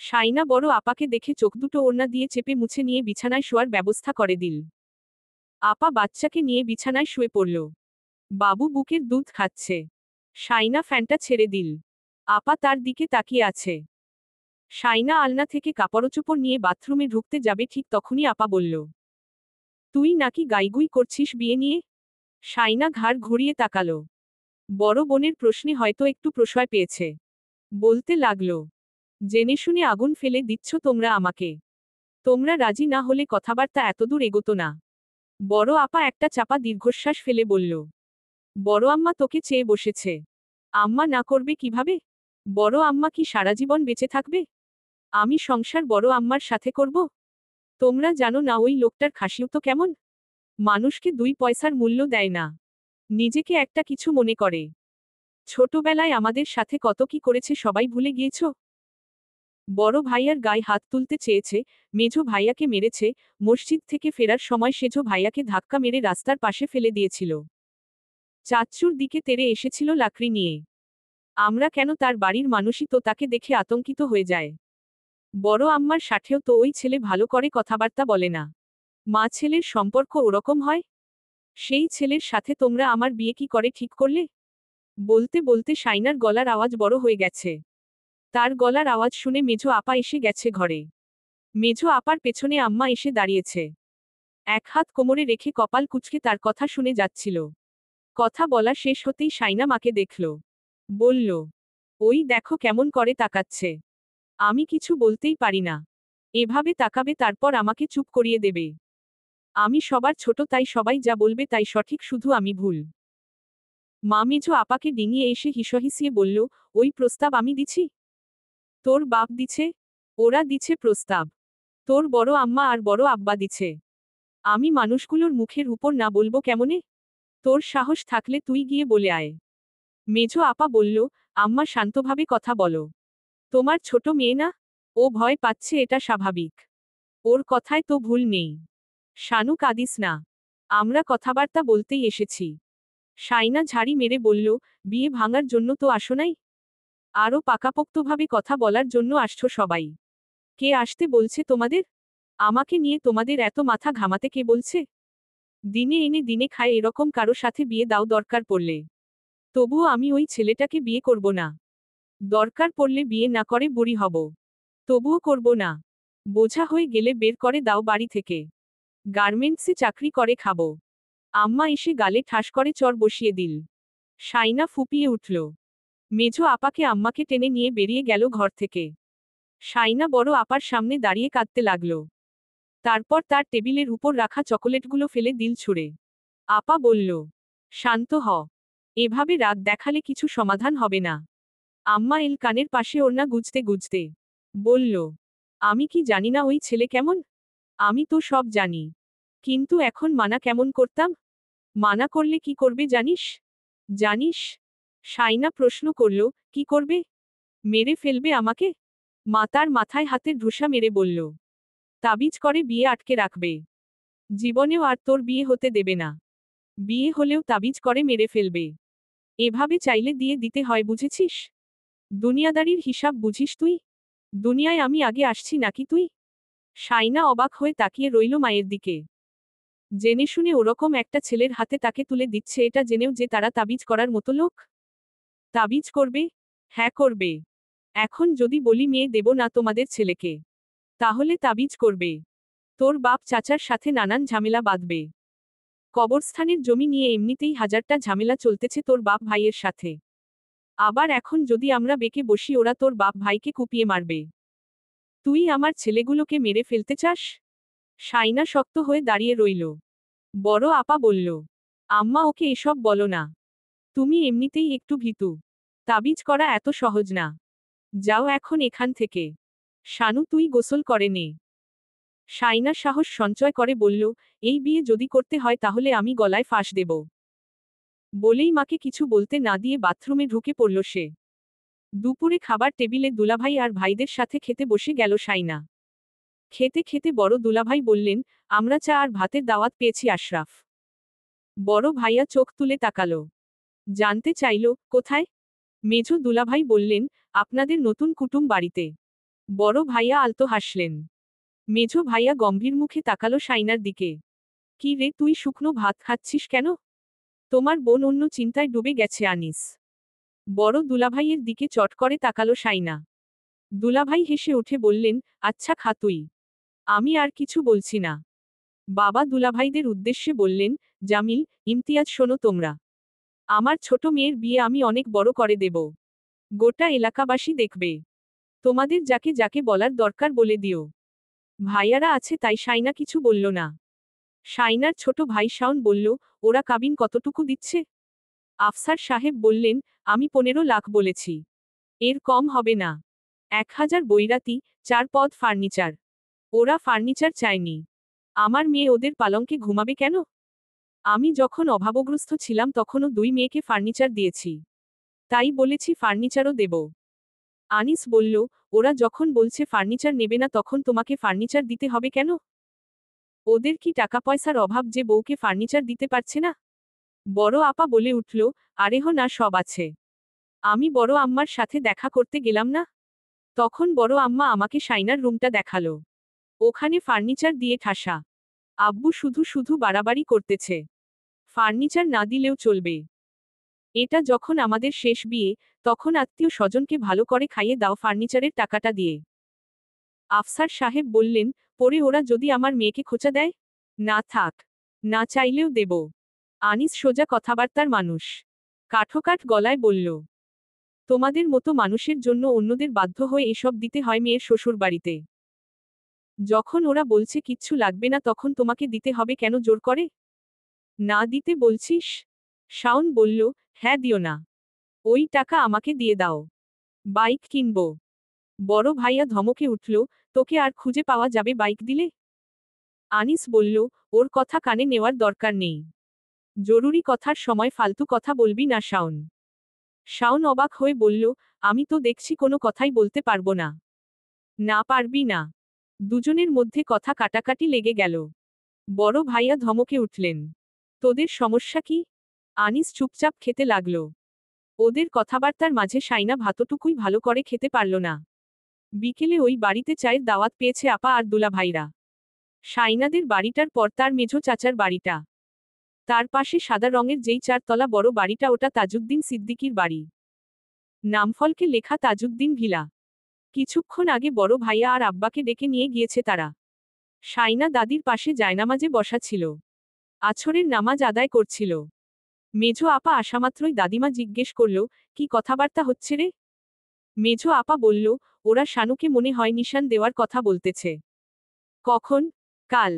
Speaker 1: শাইনা বড় আপাকে দেখে চোখ দুটো ওড়না দিয়ে চেপে মুছে নিয়ে বিছানায় শোয়ার ব্যবস্থা করে দিল। আপা বাচ্চাকে নিয়ে বিছানায় শুয়ে পড়ল। বাবু বুকের দুধ খাচ্ছে। শাইনা ফ্যানটা ছেড়ে দিল। আপা তার দিকে তাকিয়ে আছে। শাইনা আলনা থেকে কাপড়চোপড় নিয়ে বাথরুমে ঢুকতে যাবে ঠিক তখনই আপা বলল, তুই নাকি গাইগুই করছিস বিয়ে নিয়ে। শাইনা ঘাড় ঘুরিয়ে তাকালো। বড় বোনের প্রশ্নে হয়তো একটু প্রশ্রয় পেয়েছে। বলতে লাগলো, জেনে শুনে আগুন ফেলে দিচ্ছ তোমরা আমাকে। তোমরা রাজি না হলে কথাবার্তা এতদূর এগোতো না। বড় আপা একটা চাপা দীর্ঘশ্বাস ফেলে বলল, বড় আম্মা তোকে চেয়ে বসেছে। আম্মা না করবে কিভাবে। বড় আম্মা কি সারা জীবন বেঁচে থাকবে। আমি সংসার বড় আম্মার সাথে করব। তোমরা জানো না ওই লোকটার খাসিও তো কেমন। মানুষকে 2 পয়সার মূল্য দেয় না। নিজেকে একটা কিছু মনে করে। ছোটবেলায় আমাদের সাথে কত কি করেছে সবাই ভুলে গিয়েছ। বড় ভাইয়ার গায়ে হাত তুলতে চেয়েছে, মেঝো ভাইয়াকে মেরেছে, মসজিদ থেকে ফেরার সময় সেজো ভাইয়াকে ধাক্কা মেরে রাস্তার পাশে ফেলে দিয়েছিল। চাচ্চুর দিকে তেড়ে এসেছিল লাকড়ি নিয়ে। আমরা কেন তার বাড়ির মানুষই তো তাকে দেখে আতঙ্কিত হয়ে যায়। বড় আম্মার সাথেও তো ওই ছেলে ভালো করে কথাবার্তা বলে না। মা ছেলের সম্পর্ক ওরকম হয়। সেই ছেলের সাথে তোমরা আমার বিয়ে কি করে ঠিক করলে। বলতে বলতে শাইনার গলার আওয়াজ বড় হয়ে গেছে। তার গলার আওয়াজ শুনে মেঝো আপা এসে গেছে ঘরে। মেঝো আপার পেছনে আম্মা এসে দাঁড়িয়েছে। এক হাত কোমরে রেখে কপাল কুঁচকে তার কথা শুনে যাচ্ছিল। কথা বলা শেষ হতেই শাইনা মাকে দেখল। বলল, ওই দেখো কেমন করে তাকাচ্ছে। আমি কিছু বলতেই পারি না। এভাবে তাকাবে তারপর আমাকে চুপ করিয়ে দেবে। আমি সবার ছোট তাই সবাই যা বলবে তাই সঠিক শুধু আমি ভুল। মা মেঝো আপাকে ডিঙিয়ে এসে হিসহিসিয়ে বলল, ওই প্রস্তাব আমি দিছি? তোর বাপ দিছে? ওরা দিছে প্রস্তাব। তোর বড় আম্মা আর বড় আব্বা দিছে। আমি মানুষগুলোর মুখের উপর না বলবো কেমনে? তোর সাহস থাকলে তুই গিয়ে বলে আয়। মেঝো আপা বলল, আম্মা শান্তভাবে কথা বলো। তোমার ছোট মেয়ে না? ও ভয় পাচ্ছে, এটা স্বাভাবিক। ওর কথায় তো ভুল নেই। শানু, কাঁদিস না। আমরা কথাবার্তা বলতেই এসেছি। শাইনা ঝাড়ি মেরে বলল, বিয়ে ভাঙার জন্য তো আসো নাই? আরও পাকাপোক্তভাবে কথা বলার জন্য আসছো সবাই। কে আসতে বলছে তোমাদের? আমাকে নিয়ে তোমাদের এত মাথা ঘামাতে কে বলছে? দিনে এনে দিনে খায় এরকম কারো সাথে বিয়ে দাও দরকার পড়লে। তবুও আমি ওই ছেলেটাকে বিয়ে করব না। দরকার পড়লে বিয়ে না করে বুড়ি হব। তবুও করব না। বোঝা হয়ে গেলে বের করে দাও বাড়ি থেকে। গার্মেন্টসে চাকরি করে খাবো। আম্মা এসে গালে ঠাস করে চর বসিয়ে দিল। শাইনা ফুপিয়ে উঠল। মেঝো আপাকে আম্মাকে টেনে নিয়ে বেরিয়ে গেল ঘর থেকে। শাইনা বড় আপার সামনে দাঁড়িয়ে কাঁদতে লাগল। তারপর তার টেবিলের উপর রাখা চকোলেটগুলো ফেলে দিল ছুঁড়ে। আপা বলল, শান্ত হ। এভাবে রাগ দেখালে কিছু সমাধান হবে না। আম্মা এল কানের পাশে ওড়না গুজতে গুজতে বলল, আমি কি জানি না ওই ছেলে কেমন? আমি তো সব জানি। কিন্তু এখন মানা কেমন করতাম? মানা করলে কি করবে জানিস? জানিস? শাইনা প্রশ্ন করল, কি করবে? মেরে ফেলবে আমাকে? মাতার মাথায় হাতের ঢুসা মেরে বলল, তাবিজ করে বিয়ে আটকে রাখবে। জীবনেও আর তোর বিয়ে হতে দেবে না। বিয়ে হলেও তাবিজ করে মেরে ফেলবে। এভাবে চাইলে দিয়ে দিতে হয়, বুঝেছিস? দুনিয়াদারির হিসাব বুঝিস তুই? দুনিয়ায় আমি আগে আসছি নাকি তুই? শাইনা অবাক হয়ে তাকিয়ে রইল মায়ের দিকে। জেনে শুনে ওরকম একটা ছেলের হাতে তাকে তুলে দিচ্ছে, এটা জেনেও যে তারা তাবিজ করার মতো লোক। তাবিজ করবে? হ্যাঁ করবে। এখন যদি বলি মেয়ে দেব না তোমাদের ছেলেকে, তাহলে তাবিজ করবে। তোর বাপ চাচার সাথে নানান ঝামেলা বাঁধবে। কবরস্থানের জমি নিয়ে এমনিতেই হাজারটা ঝামেলা চলতেছে তোর বাপ ভাইয়ের সাথে। আবার এখন যদি আমরা বেঁকে বসি, ওরা তোর বাপ ভাইকে কুপিয়ে মারবে। তুই আমার ছেলেগুলোকে মেরে ফেলতে চাস? শাইনা শক্ত হয়ে দাঁড়িয়ে রইল। বড় আপা বলল, আম্মা ওকে এসব বলো না। তুমি এমনিতেই একটু ভীতু। তাবিজ করা এত সহজ না। যাও এখন এখান থেকে। শানু, তুই গোসল করে নে। শাইনা সাহস সঞ্চয় করে বলল, এই বিয়ে যদি করতে হয় তাহলে আমি গলায় ফাঁস দেব। বলেই মাকে কিছু বলতে না দিয়ে বাথরুমে ঢুকে পড়ল সে। দুপুরে খাবার টেবিলে দুলাভাই আর ভাইদের সাথে খেতে বসে গেল শাইনা। খেতে খেতে বড় দুলাভাই বললেন, আমরা চা আর ভাতের দাওয়াত পেয়েছি আশরাফ। বড় ভাইয়া চোখ তুলে তাকালো। জানতে চাইল, কোথায়? মেঝো দুলাভাই বললেন, আপনাদের নতুন কুটুম বাড়িতে। বড় ভাইয়া আলতো হাসলেন। মেঝো ভাইয়া গম্ভীর মুখে তাকালো শাইনার দিকে। কি রে, তুই শুকনো ভাত খাচ্ছিস কেন? তোমার বোন অন্য চিন্তায় ডুবে গেছে আনিস। বড় দুলাভাইয়ের দিকে চট করে তাকালো শাইনা। দুলাভাই হেসে উঠে বললেন, আচ্ছা খা তুই। আমি আর কিছু বলছি না। বাবা দুলাভাইদের উদ্দেশ্যে বললেন, জামিল, ইমতিয়াজ, শোনো তোমরা। আমার ছোট মেয়ের বিয়ে আমি অনেক বড় করে দেব। গোটা এলাকাবাসী দেখবে। তোমাদের যাকে যাকে বলার দরকার বলে দিও। ভাইয়ারা আছে তাই শাইনা কিছু বলল না। শাইনার ছোট ভাই শাওন বলল, ওরা কাবিন কতটুকু দিচ্ছে? আফসার সাহেব বললেন, আমি 15 লাখ বলেছি। এর কম হবে না। 1000 বৈরাতি, 4 পদ ফার্নিচার। ওরা ফার্নিচার চায়নি। আমার মেয়ে ওদের পালঙ্কে ঘুমাবে কেন? আমি যখন অভাবগ্রস্ত ছিলাম তখনও 2 মেয়েকে ফার্নিচার দিয়েছি। তাই বলেছি ফার্নিচারও দেব। আনিস বলল, ওরা যখন বলছে ফার্নিচার নেবে না তখন তোমাকে ফার্নিচার দিতে হবে কেন? ওদের কি টাকা পয়সার অভাব যে বউকে ফার্নিচার দিতে পারছে না? বড় আপা বলে উঠল, আরেহ না, সব আছে। আমি বড় আম্মার সাথে দেখা করতে গেলাম না? তখন বড় আম্মা আমাকে শাইনার রুমটা দেখালো। ওখানে ফার্নিচার দিয়ে ঠাসা। আব্বু শুধু শুধু বাড়াবাড়ি করতেছে। ফার্নিচার না দিলেও চলবে। এটা যখন আমাদের শেষ বিয়ে, তখন আত্মীয় স্বজনকে ভালো করে খাইয়ে দাও ফার্নিচারের টাকাটা দিয়ে। আফসার সাহেব বললেন, পরে ওরা যদি আমার মেয়েকে খোঁচা দেয়? না থাক। না চাইলেও দেব। আনিস সোজা কথাবার্তার মানুষ। কাঠোকাঠ গলায় বলল, তোমাদের মতো মানুষের জন্য অন্যদের বাধ্য হয়ে এসব দিতে হয় মেয়ের শ্বশুর বাড়িতে। যখন ওরা বলছে কিচ্ছু লাগবে না তখন তোমাকে দিতে হবে কেন জোর করে? না দিতে বলছিস? শাওন বলল, হ্যাঁ দিও না। ওই টাকা আমাকে দিয়ে দাও। বাইক কিনব। বড় ভাইয়া ধমকে উঠল, তোকে আর খুঁজে পাওয়া যাবে বাইক দিলে? আনিস বলল, ওর কথা কানে নেওয়ার দরকার নেই। জরুরি কথার সময় ফালতু কথা বলবি না শাওন। শাওন অবাক হয়ে বলল, আমি তো দেখছি কোনো কথাই বলতে পারবো না। না পারবি না। দুজনের মধ্যে কথা কাটাকাটি লেগে গেল। বড় ভাইয়া ধমকে উঠলেন, তোদের সমস্যা কি? আনিস চুপচাপ খেতে লাগল। ওদের কথাবার্তার মাঝে শাইনা ভাতটুকুই ভালো করে খেতে পারল না। বিকেলে ওই বাড়িতে চায়ের দাওয়াত পেয়েছে আপা আর দুলা ভাইরা। শাইনাদের বাড়িটার পর তার মেঝো চাচার বাড়িটা। তার পাশে সাদা রঙের যেই চারতলা বড় বাড়িটা, ওটা তাজউদ্দিন সিদ্দিকীর বাড়ি। নামফলকে লেখা তাজউদ্দিন ভিলা। কিছুক্ষণ আগে বড় ভাইয়া আর আব্বাকে ডেকে নিয়ে গিয়েছে তারা। শাইনা দাদির পাশে জায়নামাজে বসা ছিল। আছরের নামাজ আদায় করছিল। মেঝো আপা আসামাত্রই দাদিমা জিজ্ঞেস করল, কি কথাবার্তা হচ্ছে রে? মেঝো আপা বলল, ওরা শানুকে মনে হয় নিশান দেওয়ার কথা বলতেছে। কখন? কাল।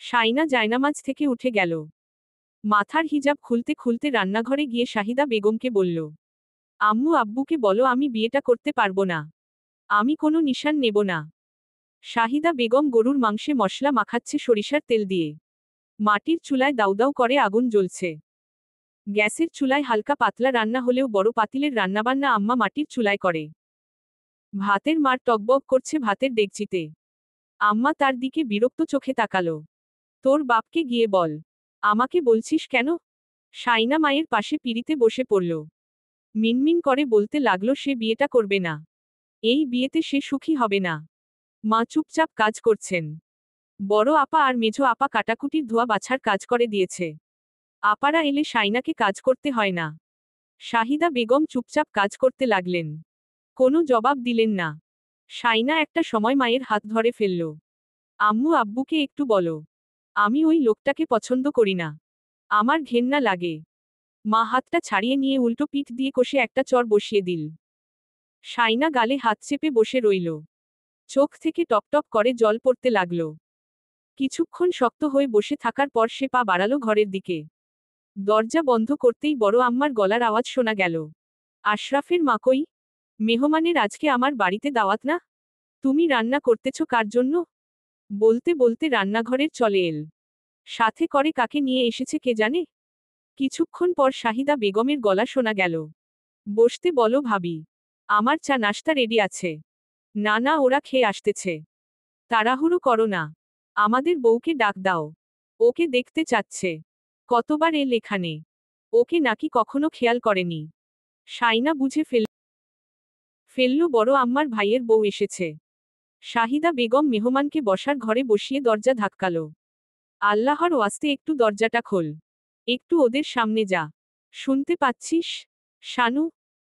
Speaker 1: শাইনা জায়নামাজ থেকে উঠে গেল। মাথার হিজাব খুলতে খুলতে রান্নাঘরে গিয়ে শাহিদা বেগমকে বলল, আম্মু আব্বুকে বলো আমি বিয়েটা করতে পারবো না। আমি কোনো নিশান নেব না। শাহিদা বেগম গরুর মাংসে মশলা মাখাচ্ছে সরিষার তেল দিয়ে। মাটির চুলায় দাউদাউ করে আগুন জ্বলছে। গ্যাসের চুলায় হালকা পাতলা রান্না হলেও বড় পাতিলের রান্নাবান্না আম্মা মাটির চুলায় করে। ভাতের মার টকবক করছে ভাতের ডেকচিতে। আম্মা তার দিকে বিরক্ত চোখে তাকালো। তোর বাপকে গিয়ে বল। আমাকে বলছিস কেন? শাইনা মায়ের পাশে পিড়িতে বসে পড়ল। মিনমিন করে বলতে লাগলো সে বিয়েটা করবে না। এই বিয়েতে সে সুখী হবে না। মা চুপচাপ কাজ করছেন। বড় আপা আর মেঝো আপা কাটাকুটির ধোয়া বাছার কাজ করে দিয়েছে। আপারা এলে শাইনাকে কাজ করতে হয় না। শাহিদা বেগম চুপচাপ কাজ করতে লাগলেন। কোনো জবাব দিলেন না। শাইনা একটা সময় মায়ের হাত ধরে ফেলল। আম্মু আব্বুকে একটু বলো। আমি ওই লোকটাকে পছন্দ করি না। আমার ঘেন্না লাগে। মা হাতটা ছাড়িয়ে নিয়ে উল্টো পিঠ দিয়ে কষে একটা চর বসিয়ে দিল। শাইনা গালে হাত চেপে বসে রইল। চোখ থেকে টপটপ করে জল পড়তে লাগল। কিছুক্ষণ শক্ত হয়ে বসে থাকার পর সে পা বাড়ালো ঘরের দিকে। দরজা বন্ধ করতেই বড় আম্মার গলার আওয়াজ শোনা গেল। আশরাফের মা কই? মেহমানের আজকে আমার বাড়িতে দাওয়াত না? তুমি রান্না করতেছ কার জন্য? বলতে বলতে রান্নাঘরের চলে এল। সাথে করে কাকে নিয়ে এসেছে কে জানে? কিছুক্ষণ পর শাহিদা বেগমের গলা শোনা গেল। বসতে বলো ভাবি। আমার চা নাস্তা রেডি আছে। না না, ওরা খেয়ে আসতেছে। তাড়াহুড়ো করো না। আমাদের বউকে ডাক দাও। ওকে দেখতে চাচ্ছে। কতবার এল এখানে। ওকে নাকি কখনো খেয়াল করেনি। শাইনা বুঝে ফেলল বড় আম্মার ভাইয়ের বউ এসেছে। শাহিদা বেগম মেহমানকে বসার ঘরে বসিয়ে দরজা ধাক্কালো। আল্লাহর ওয়াস্তে একটু দরজাটা খোল। একটু ওদের সামনে যা। শুনতে পাচ্ছিস? শানু।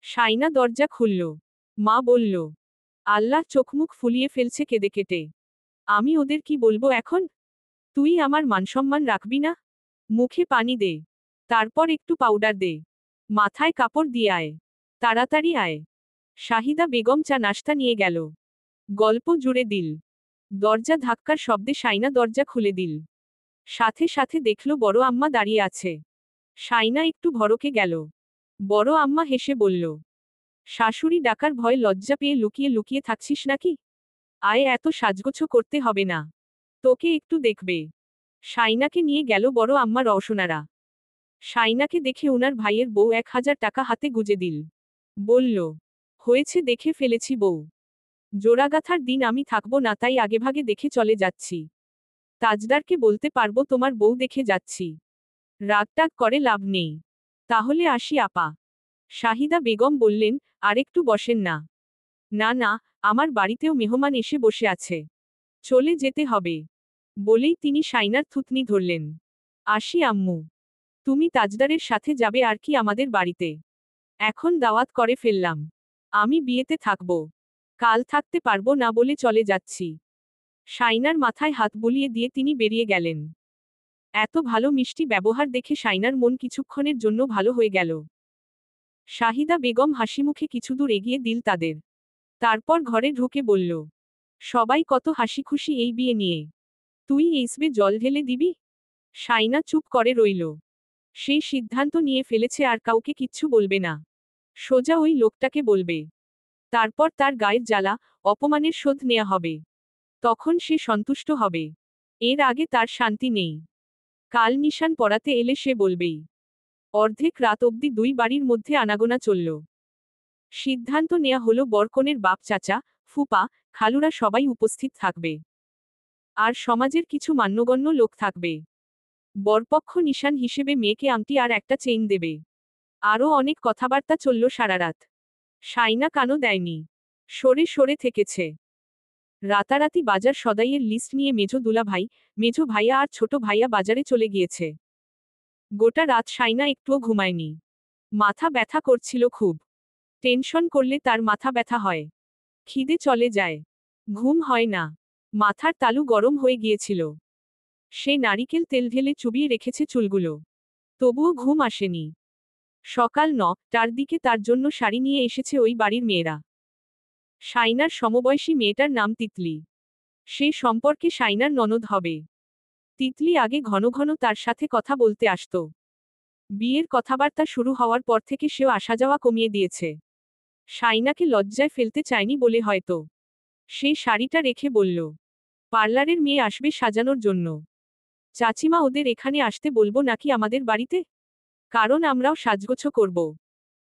Speaker 1: শাইনা দরজা খুলল। মা বলল, আল্লাহ চোখমুখ ফুলিয়ে ফেলছে কেঁদে কেটে। আমি ওদের কি বলবো এখন? তুই আমার মানসম্মান রাখবি না? মুখে পানি দে। তারপর একটু পাউডার দে। মাথায় কাপড় দিয়ে আয়। তাড়াতাড়ি আয়। শাহিদা বেগম চা নাস্তা নিয়ে গেল। গল্প জুড়ে দিল। দরজা ধাক্কার শব্দে শাইনা দরজা খুলে দিল। সাথে সাথে দেখল বড় আম্মা দাঁড়িয়ে আছে। শাইনা একটু ভড়কে গেল। বড় আম্মা হেসে বলল, শাশুড়ি ডাকার ভয় লজ্জা পেয়ে লুকিয়ে লুকিয়ে থাকছিস নাকি? আয়, এত সাজগোছ করতে হবে না। তোকে একটু দেখবে। শাইনাকে নিয়ে গেল বড় আম্মা রওশনারা। শাইনাকে দেখে ওনার ভাইয়ের বউ 1000 টাকা হাতে গুজে দিল। বলল, হয়েছে, দেখে ফেলেছি বউ। জোড়াগাথার দিন আমি থাকবো না, তাই আগেভাগে দেখে চলে যাচ্ছি। তাজদারকে বলতে পারবো তোমার বউ দেখে যাচ্ছি। রাগটাগ করে লাভ নেই। তাহলে আসি আপা। শাহিদা বেগম বললেন, আরেকটু বসেন না। না না, আমার বাড়িতেও মেহমান এসে বসে আছে। চলে যেতে হবে। বলেই তিনি শাইনার থুতনি ধরলেন। আসি আম্মু। তুমি তাজদারের সাথে যাবে আর কি আমাদের বাড়িতে? এখন দাওয়াত করে ফেললাম। আমি বিয়েতে থাকব। কাল থাকতে পারবো না বলে চলে যাচ্ছি। শাইনার মাথায় হাত বুলিয়ে দিয়ে তিনি বেরিয়ে গেলেন। এত ভালো মিষ্টি ব্যবহার দেখে শাইনার মন কিছুক্ষণের জন্য ভালো হয়ে গেল। শাহিদা বেগম হাসিমুখে কিছুদূর এগিয়ে দিল তাদের। তারপর ঘরে ঢুকে বলল, সবাই কত হাসি খুশি এই বিয়ে নিয়ে। তুই এইসবে জল ঢেলে দিবি? শাইনা চুপ করে রইল। সেই সিদ্ধান্ত নিয়ে ফেলেছে আর কাউকে কিচ্ছু বলবে না। সোজা ওই লোকটাকে বলবে। তারপর তার গায়ের জ্বালা, অপমানের শোধ নেওয়া হবে। তখন সে সন্তুষ্ট হবে। এর আগে তার শান্তি নেই। কাল নিশান পড়াতে এলে সে বলবেই। অর্ধেক রাত অবধি দুই বাড়ির মধ্যে আনাগোনা চলল। সিদ্ধান্ত নেওয়া হলো বরকনের বাপ চাচা, ফুপা, খালুরা সবাই উপস্থিত থাকবে। আর সমাজের কিছু মান্যগণ্য লোক থাকবে। বরপক্ষ নিশান হিসেবে মেয়েকে আংটি আর একটা চেইন দেবে। আরও অনেক কথাবার্তা চলল সারারাত। সাইনা কানও দেয়নি। সরে সরে থেকেছে। রাতারাতি বাজার সদাইয়ের লিস্ট নিয়ে মেজো দুলাভাই, মেজো ভাইয়া আর ছোট ভাইয়া বাজারে চলে গিয়েছে। গোটা রাত সাইনা একটুও ঘুমায়নি। মাথা ব্যথা করছিল খুব। টেনশন করলে তার মাথা ব্যথা হয়। খিদে চলে যায়। ঘুম হয় না। মাথার তালু গরম হয়ে গিয়েছিল। সে নারিকেল তেল ঢেলে চুবিয়ে রেখেছে চুলগুলো। তবুও ঘুম আসেনি। সকাল ৯টার দিকে তার জন্য শাড়ি নিয়ে এসেছে ওই বাড়ির মেয়েরা। সাইনার সমবয়সী মেয়েটার নাম তিতলি। সে সম্পর্কে সাইনার ননদ হবে। তিতলি আগে ঘন ঘন তার সাথে কথা বলতে আসত। বিয়ের কথাবার্তা শুরু হওয়ার পর থেকে সেও আসা যাওয়া কমিয়ে দিয়েছে। সাইনাকে লজ্জায় ফেলতে চায়নি বলে হয়তো। সে শাড়িটা রেখে বলল, পার্লারের মেয়ে আসবে সাজানোর জন্য। চাচিমা ওদের এখানে আসতে বলবো নাকি আমাদের বাড়িতে? কারণ আমরাও সাজগোছ করব।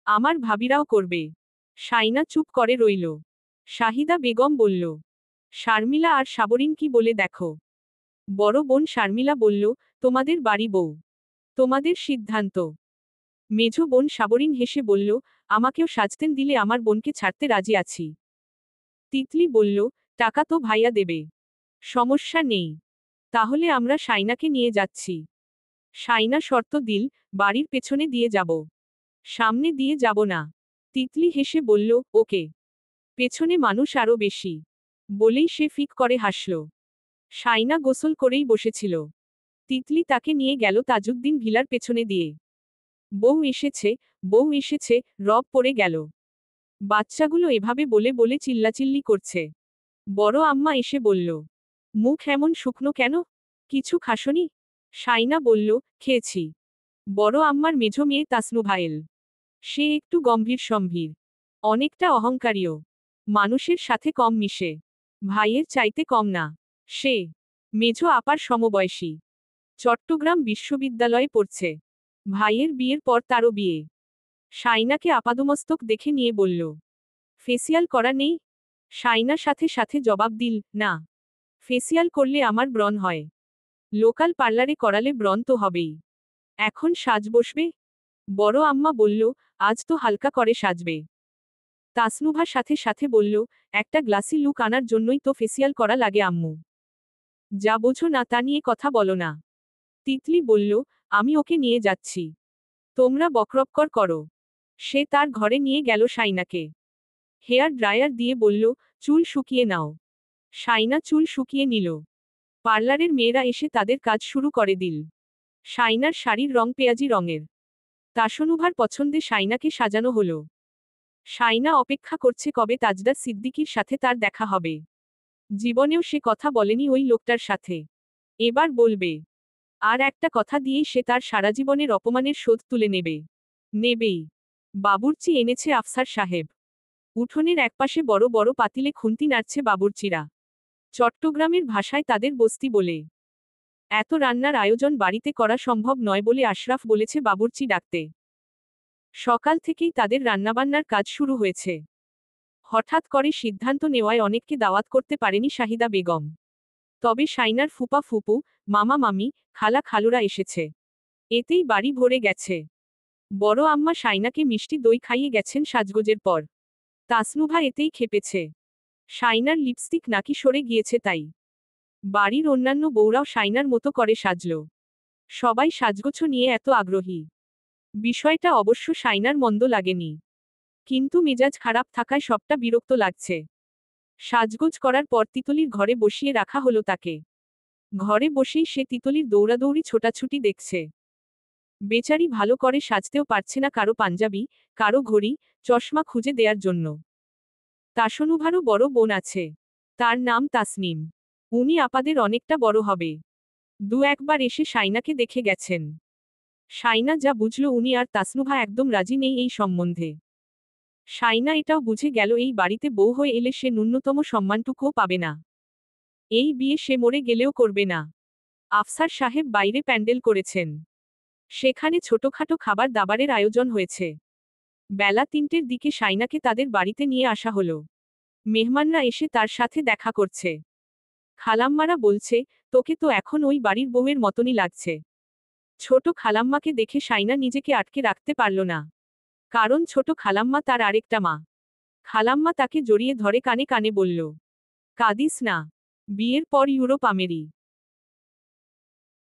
Speaker 1: আমার ভাবিরাও করবে। সাইনা চুপ করে রইল। শাহিদা বেগম বলল, শারমিলা আর সাবরিন কি বলে দেখো। বড় বোন শারমিলা বলল, তোমাদের বাড়ি বউ, তোমাদের সিদ্ধান্ত। মেঝো বোন সাবরিন হেসে বলল, আমাকেও সাজতেন দিলে আমার বোনকে ছাড়তে রাজি আছি। তিতলি বলল, টাকা তো ভাইয়া দেবে। সমস্যা নেই। তাহলে আমরা সাইনাকে নিয়ে যাচ্ছি। সাইনা শর্ত দিল, বাড়ির পেছনে দিয়ে যাব। সামনে দিয়ে যাব না। তিতলি হেসে বলল, ওকে। পেছনে মানুষ আরও বেশি। বলেই সে ফিক করে হাসল। সাইনা গোসল করেই বসেছিল। তিতলি তাকে নিয়ে গেল তাজউদ্দিন ভিলার পেছনে দিয়ে। বউ এসেছে, বউ এসেছে, রব পড়ে গেল। বাচ্চাগুলো এভাবে বলে বলে চিল্লাচিল্লি করছে। বড় আম্মা এসে বলল, মুখ এমন শুকনো কেন? কিছু খাসনি? সাইনা বলল, খেয়েছি। বড় আম্মার মেঝো মেয়ে তাসনুভায়েল। সে একটু গম্ভীর সম্ভীর। অনেকটা অহংকারীও। মানুষের সাথে কম মিশে। ভাইয়ের চাইতে কম না। সে মেঝো আপার সমবয়সী। চট্টগ্রাম বিশ্ববিদ্যালয়ে পড়ছে। ভাইয়ের বিয়ের পর তারও বিয়ে। সাইনাকে আপাদমস্তক দেখে নিয়ে বলল, ফেসিয়াল করা নেই? সাইনা সাথে সাথে জবাব দিল, না। ফেসিয়াল করলে আমার ব্রণ হয়। লোকাল পার্লারে করালে ব্রণ তো হবেই। এখন সাজ বসবে? বড় আম্মা বলল, আজ তো হালকা করে সাজবে। তাসনুভা সাথে সাথে বলল, একটা গ্লাসি লুক আনার জন্যই তো ফেসিয়াল করা লাগে আম্মু। যা বোঝো না তা নিয়ে কথা বলো না। তিতলি বলল, আমি ওকে নিয়ে যাচ্ছি। তোমরা বকরবকর করো। সে তার ঘরে নিয়ে গেল সাইনাকে। হেয়ার ড্রায়ার দিয়ে বলল, চুল শুকিয়ে নাও। সাইনা চুল শুকিয়ে নিল। পার্লারের মেয়েরা এসে তাদের কাজ শুরু করে দিল। সাইনার শাড়ির রং পেঁয়াজি রঙের। তাসনুভার পছন্দে সাইনাকে সাজানো হলো। সাইনা অপেক্ষা করছে কবে তাজদার সিদ্দিকীর সাথে তার দেখা হবে। জীবনেও সে কথা বলেনি ওই লোকটার সাথে। এবার বলবে। আর একটা কথা দিয়েই সে তার সারা জীবনের অপমানের শোধ তুলে নেবে। নেবেই। বাবুর্চি এনেছে আফসার সাহেব। উঠোনের একপাশে বড় বড় পাতিলে খুন্তি নাড়ছে বাবুর্চিরা। চট্টগ্রামের ভাষায় তাদের বস্তি বলে। এত রান্নার আয়োজন বাড়িতে করা সম্ভব নয় বলে আশরাফ বলেছে বাবুর্চি ডাকতে। সকাল থেকেই তাদের রান্নাবান্নার কাজ শুরু হয়েছে। হঠাৎ করে সিদ্ধান্ত নেওয়ায় অনেককে দাওয়াত করতে পারেনি শাহিদা বেগম। তবে সাইনার ফুপা ফুপু, মামা মামি, খালা খালুরা এসেছে। এতেই বাড়ি ভরে গেছে। বড় আম্মা সাইনাকে মিষ্টি দই খাইয়ে গেছেন সাজগোজের পর। তাসনুভা এতেই খেপেছে। সাইনার লিপস্টিক নাকি সরে গিয়েছে তাই। বাড়ির অন্যান্য বউরাও সাইনার মতো করে সাজল। সবাই সাজগোছ নিয়ে এত আগ্রহী। বিষয়টা অবশ্য সাইনার মন্দ লাগেনি। কিন্তু মেজাজ খারাপ থাকায় সবটা বিরক্ত লাগছে। সাজগোজ করার পর তিতলির ঘরে বসিয়ে রাখা হলো তাকে। ঘরে বসেই সে তিতলির দৌড়াদৌড়ি ছোটাছুটি দেখছে। বেচারি ভালো করে সাজতেও পারছে না কারো পাঞ্জাবি, কারো ঘড়ি, চশমা খুঁজে দেয়ার জন্য। তাসনুভারও বড় বোন আছে। তার নাম তাসনিম। উনি আপাদের অনেকটা বড় হবে। দু একবার এসে সাইনাকে দেখে গেছেন। শাইনা যা বুঝল উনি আর তাসনুভা একদম রাজি নেই এই সম্বন্ধে। শাইনা এটাও বুঝে গেল এই বাড়িতে বউ হয়ে এলে সে ন্যূনতম সম্মানটুকুও পাবে না। এই বিয়ে সে মরে গেলেও করবে না। আফসার সাহেব বাইরে প্যান্ডেল করেছেন। সেখানে ছোটখাটো খাবার দাবারের আয়োজন হয়েছে। বেলা ৩টের দিকে শাইনাকে তাদের বাড়িতে নিয়ে আসা হলো। মেহমানরা এসে তার সাথে দেখা করছে। খালাম্মারা বলছে, তোকে তো এখন ওই বাড়ির বউয়ের মতনই লাগছে। ছোট খালাম্মাকে দেখে শাইনা নিজেকে আটকে রাখতে পারল না। কারণ ছোট খালাম্মা তার আরেকটা মা। খালাম্মা তাকে জড়িয়ে ধরে কানে কানে বলল, কাঁদিস না। বিয়ের পর ইউরোপ আমেরি